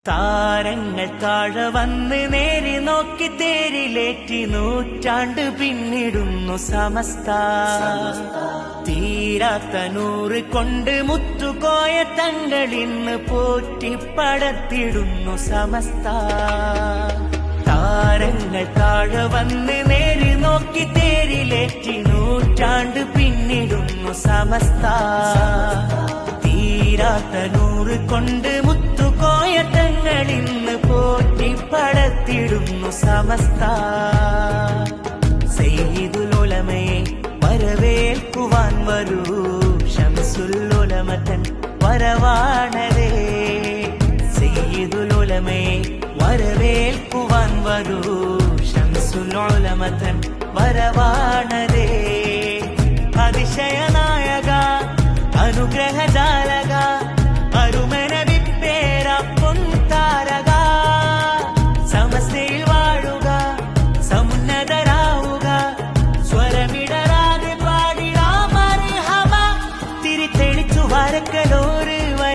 താരങ്ങൾ താഴെ വന്ന് നേരി നോക്കി തേരിലേറ്റി നൂറ്റാണ്ട് പിന്നിടുന്നു സമസ്ത. തീരാത്ത നൂറ് കൊണ്ട് മുത്തുകോയ തങ്ങളിന്ന് പോറ്റിപ്പടത്തിടുന്നു സമസ്ത. താരങ്ങൾ താഴെ വന്ന് നേരി നോക്കി തേരിലേറ്റി നൂറ്റാണ്ട് പിന്നിടുന്നു സമസ്ത. തീരാത്ത നൂറ് കൊണ്ട് മുത്തുകോയ തങ്ങളിന്ന് പോറ്റിപ്പടത്തിടുന്നു സമസ്ത. സയ്യിദുൽ ഉലമയെ വരവേൽക്കുവാൻ വരൂ, ശംസുൽ ഉലമതൻ വരവാണരേ. സയ്യിദുൽ ഉലമയെ വരവേൽക്കുവാൻ വരൂ, ശംസുൽ ഉലമതൻ വരവാണരേ. അതിശയനായക അനുഗ്രഹജാല